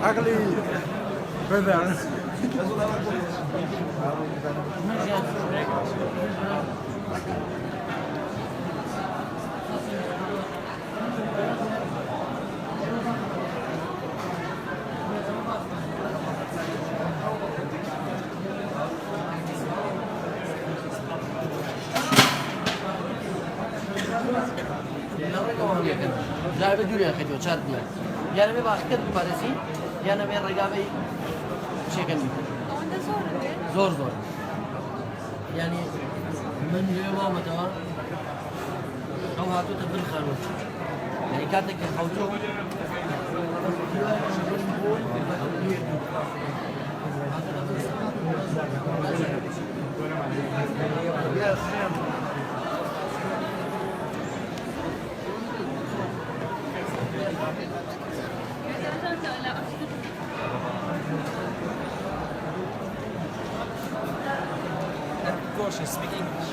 Ugly weather. جای به جوری خیلی چند میاد. یعنی به وقتی پارسی، یعنی به رقابی شکل میکنه. زور زور. یعنی من یه مدار او هاتو تبدیل خانوش. یعنی کاته که خودرو Gosh, speak English.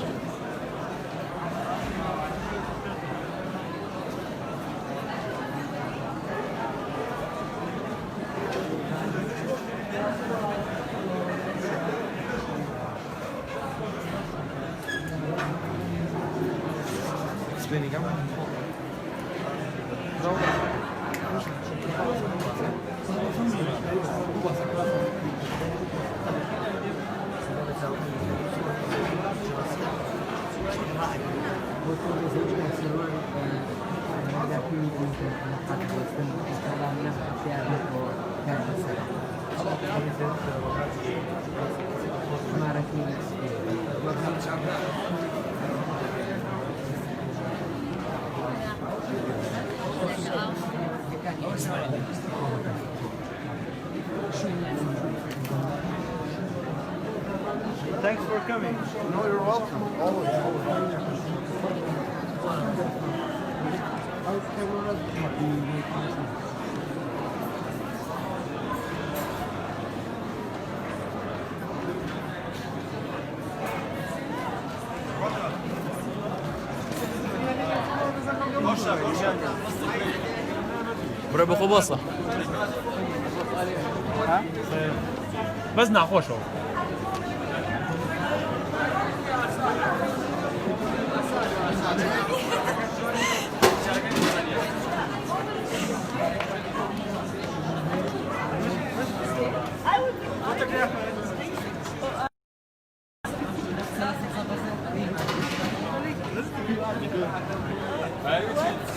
Explain again. Thanks for coming. No, you're welcome. Always, always. برای بخو باسه بس نخوشه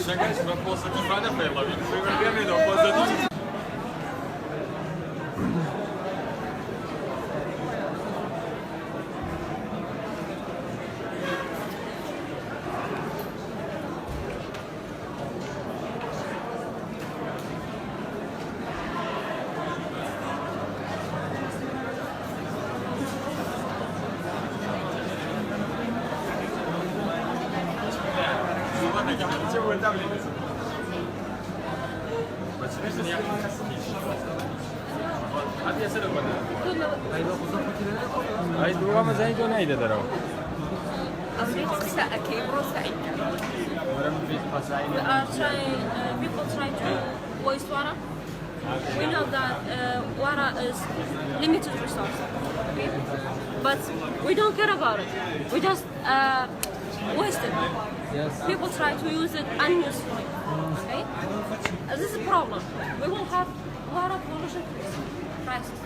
Чекай, себе после кохання пила, він вивербений до позаду. Ai dua mas ai tu naik dah terus. People try to waste water. We know that water is limited resource, okay? But we don't care about it. We just waste it. Yes. People try to use it unusefully. Okay? This is a problem. We will have a lot of pollution, right? rest.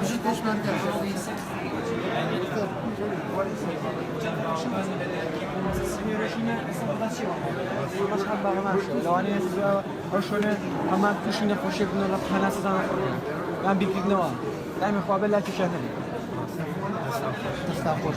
Beşiktaş merkez. من بیپیک نوا دائما خوابه لا تشاهدني استغفر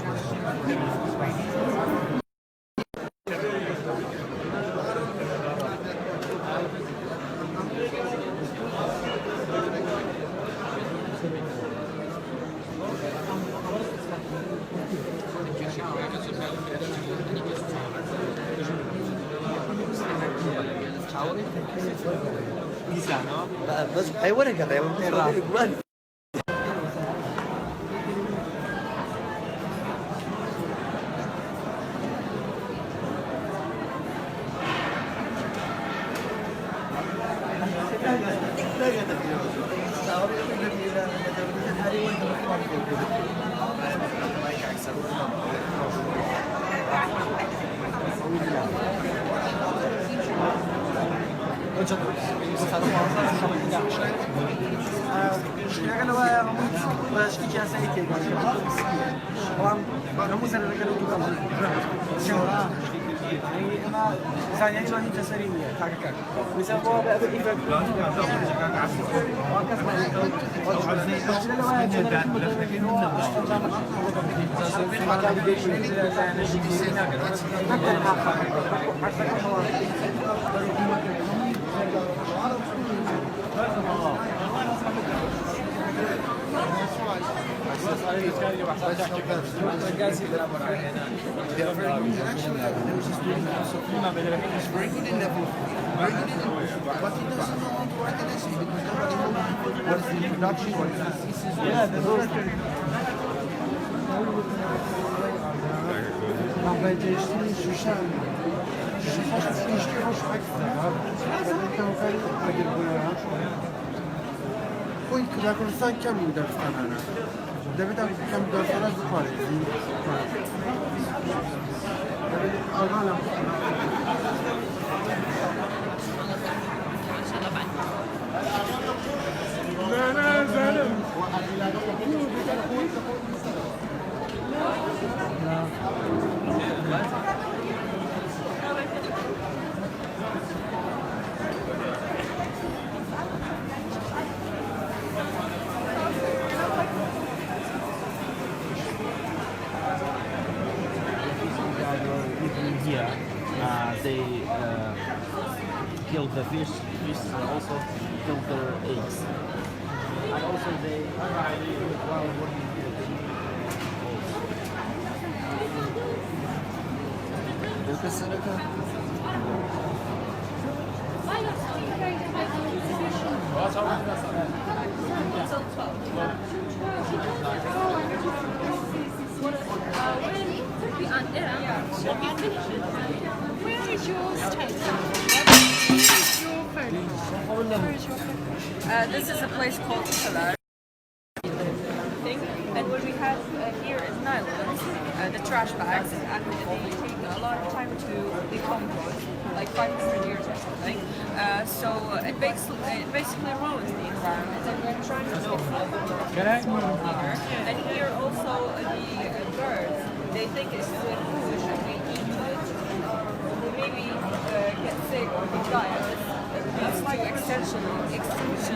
بس اي ورقه يا ابو اشتغل واشتي كاسه هيك طبعا نموذج اللي كانوا يقولوا شهرة انا ثانيه شلون تسرينيه تاكك مثلا هو Very good in level. Very good in level. But he doesn't know how to write an essay because nobody knows what is the introduction, what is the thesis, what is the record. من بجشتني شوشان شوش Poi la cosa che mi dà stanana. Deve dare un po' di fare. Here, they kill the fish also kill their eggs. And also they while working Where is your state? This is a place called Salar. And what we have here in Ireland, the trash bags, and they take a lot of time to decompose, like 500 years or something. So it basically ruins the environment, and we're trying to fix it here. And here also the birds, they think it's good food, and we eat it. They maybe get sick or they die. It's like extinction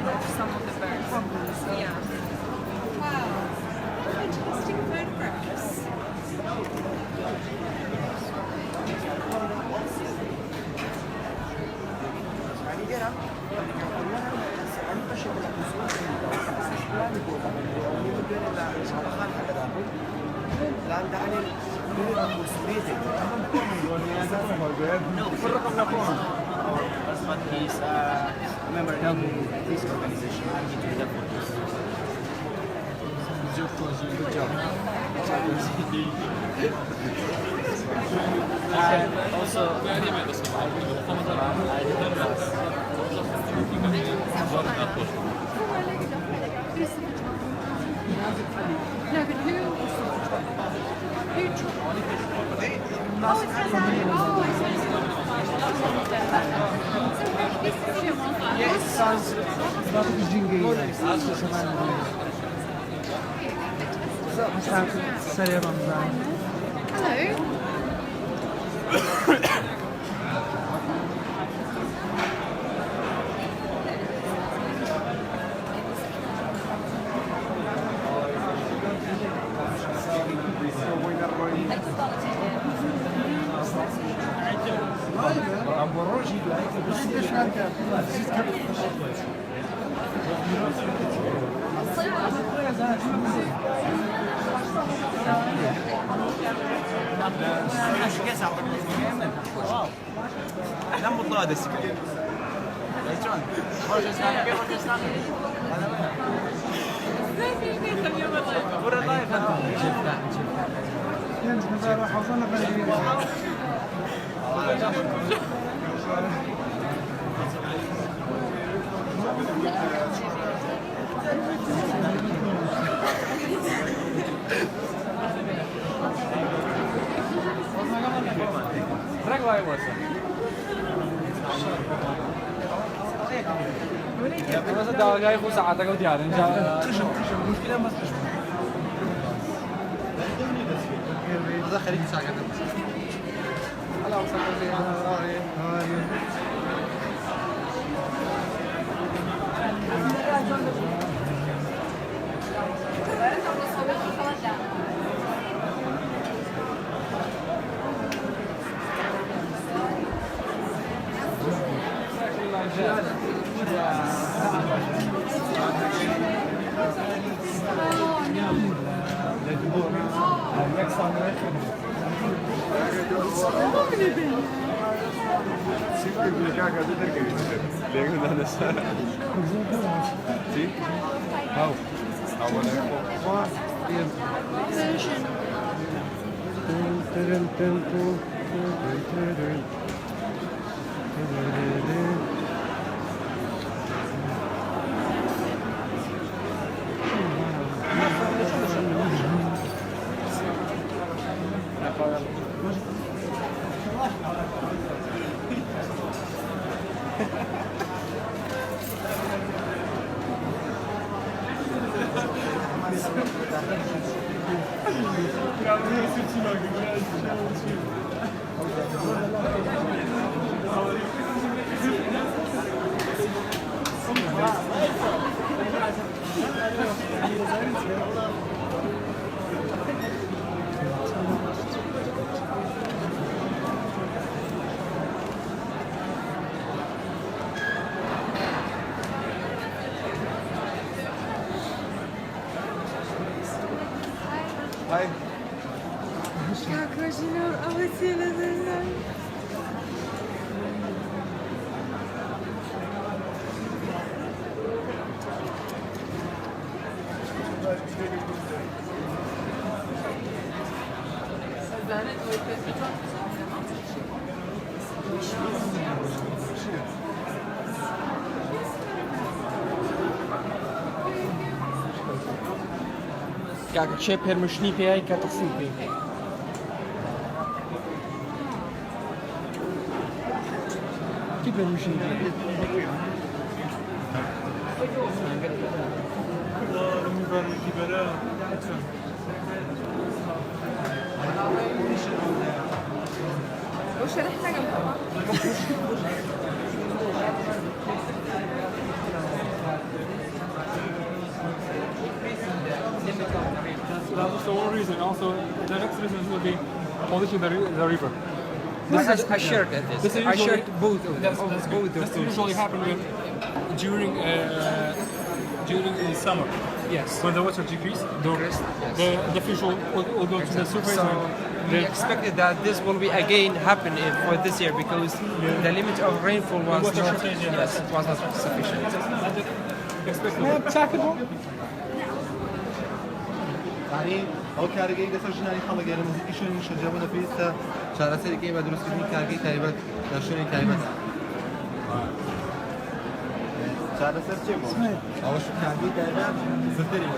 of some of the birds. So, yeah. Wow. Fantastic photographs. But he's a member of this organization. He did that for us. Good job. And also, I did No, but who? Hello. Ben mutlu adresi. Prego, aj você. بس ده جاي يخو ساعتك وديار ان شاء الله. هذا خليك ساعة Kaka çe permüşni peyay katısı pey. Ki permüşni pey. وش ريحتها جنبها؟ That's the one reason. Also, the next reason will be polishing the river. I shared this. I shared both of them. Both This of them. usually happens during the summer. Yes. When the water decreases, the fish will go to the surface. So and we the- expected that this will be again happen for this year because the limit of rainfall was Water not, shortage, yeah. yes, it was not sufficient. يعني ئەو کارگەی لەسەر ژنانی خەڵک لە موزیکی شوێنی شەجەبە لە پێویستە چارەسەرێکی بە دروستکردنی کارگەی تایبەت لە شوێنی تایبەت چارەسەر چێ بۆ ئەوەش کارگەی تایبەت زلتری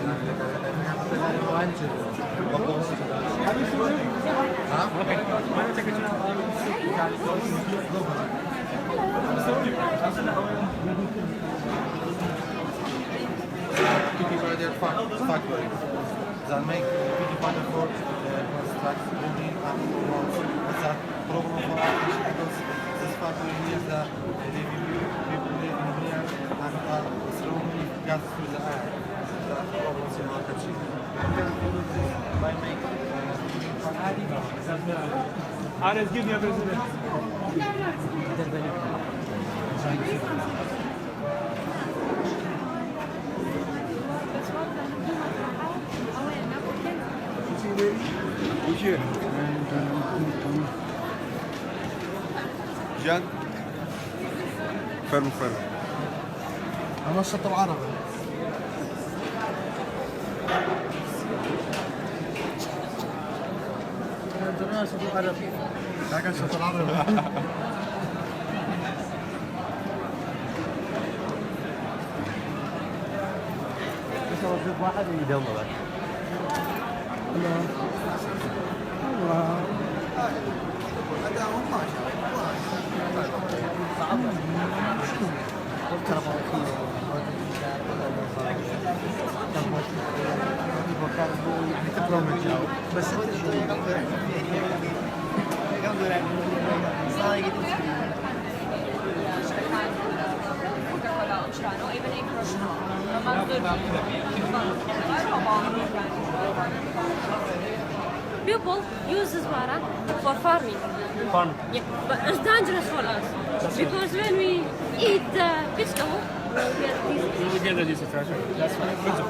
factory. That make pretty fun for construct building and walls. It's a problem for us because this factory needs the people living here and throwing gas to the air. That's the problem in our country. We can do this by making Ares, give me a president. جان فرم أنا الشط العربي. أنا الشط العربي. لكن الشط العربي بس هو في واحد يدور. بس People use this water for farming. Farm. Yeah, but it's dangerous for us because when we eat the vegetable, we get disease. We get the disease, right? That's fine. Good job.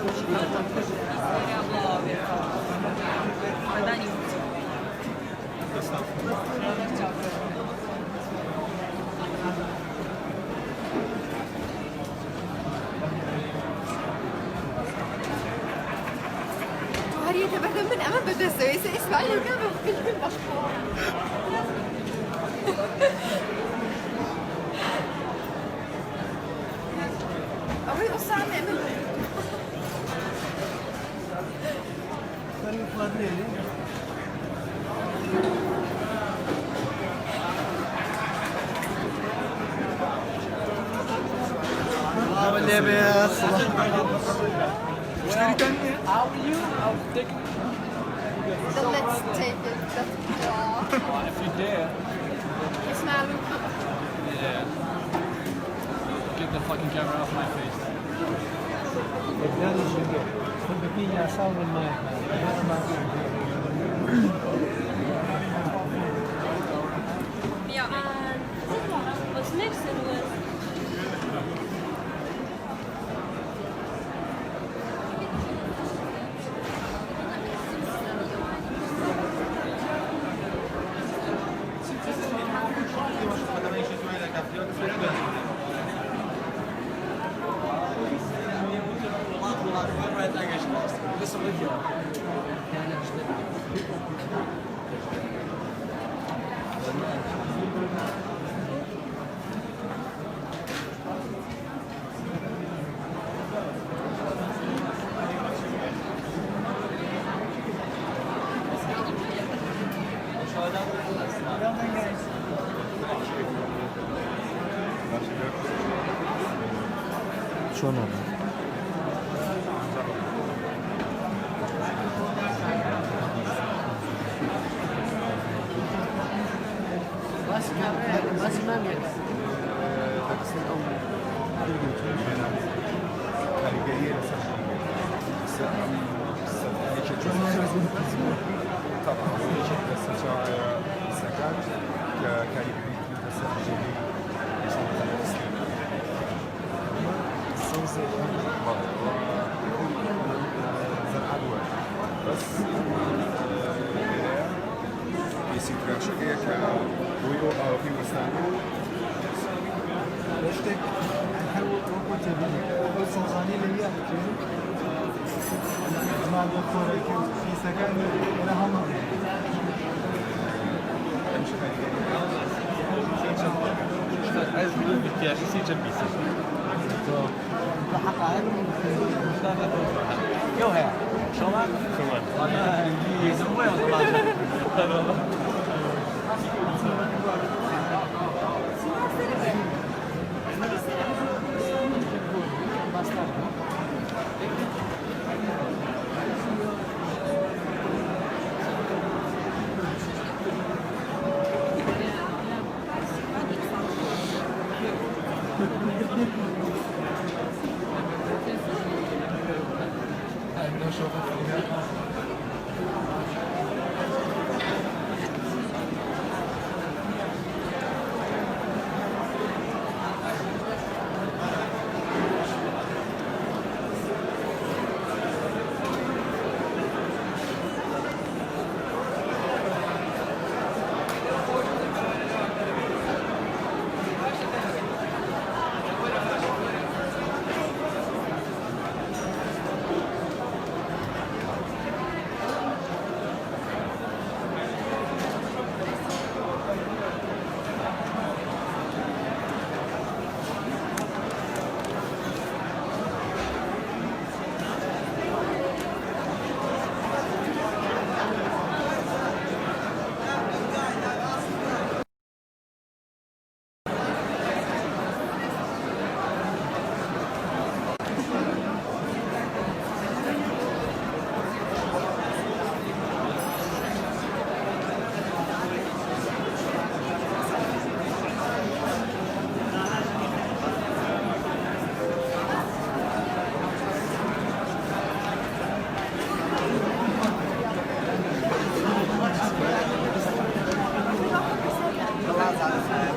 هاري تبهدل من أمام بدها تسوي اسمع لي كم فيلم أبغى يقص عني أمام So let's take it. If you dare, اسمع له yeah. Get the fucking camera off my face. Yeah, and this water was mixed with شلون هذا؟ بس ما يقدر. طبعا كاليبري بس جيبي بس يصير شكلها كويو أو في مستعمل رشتك حلو روبو تبني أول صنعاني اللي هي مع الدكتور في سكن أنا هم عايز تقول بتاعي سي جنبي يو هي شو ما كمان يسموه والله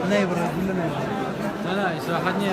نايبر كلنا نايبر لا لا يساعدني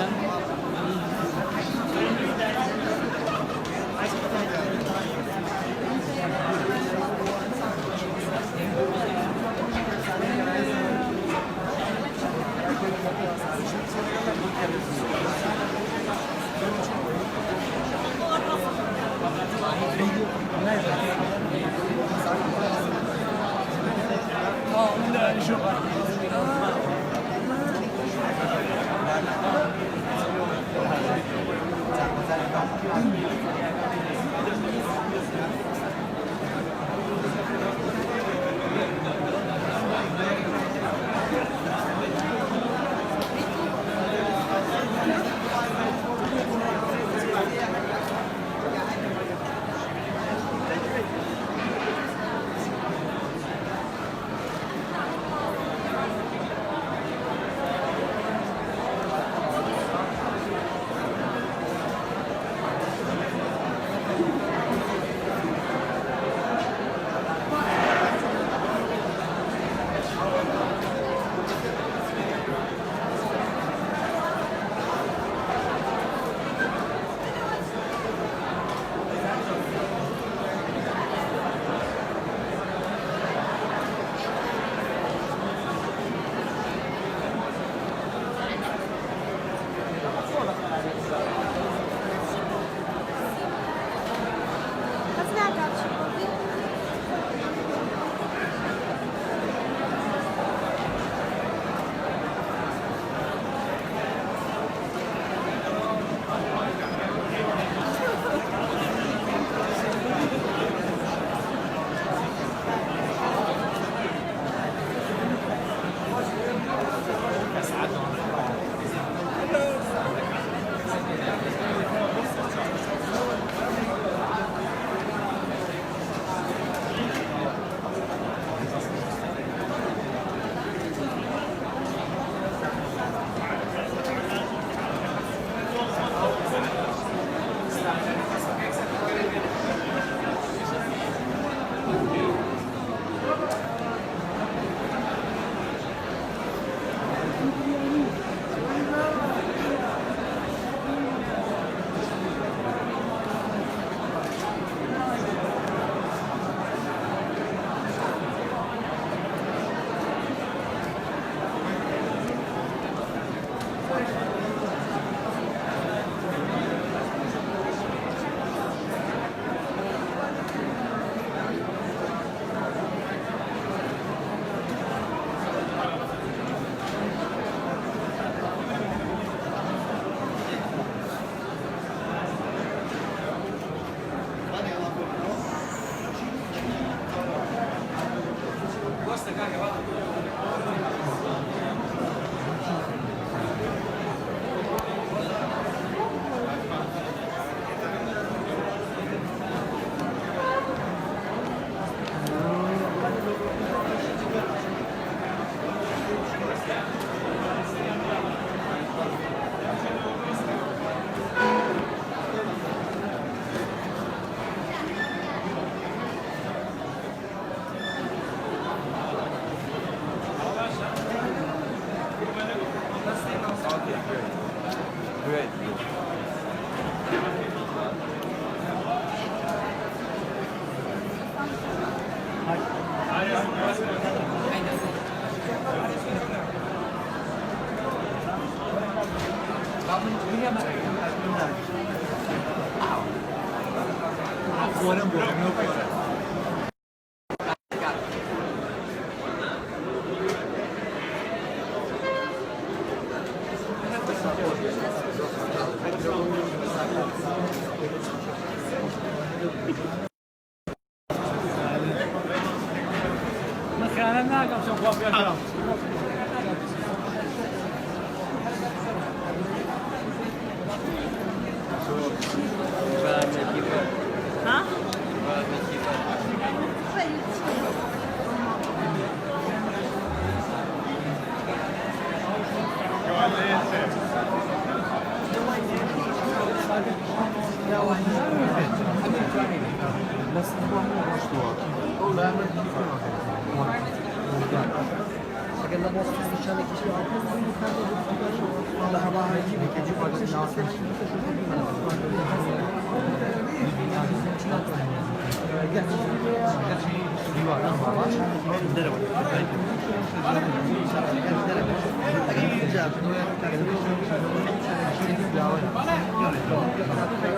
great.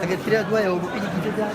اگر ترى دواء او بيجي كده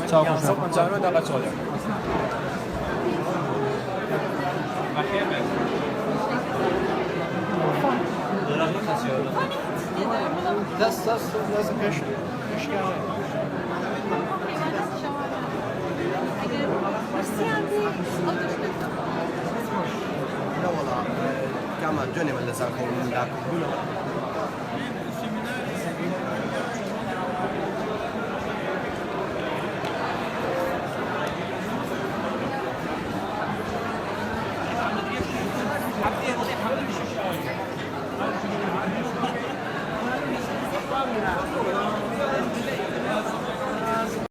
Ciao, mangiare da Baccioia. That's a fish. لا والله كما جوني من اللي ساكن من ذاك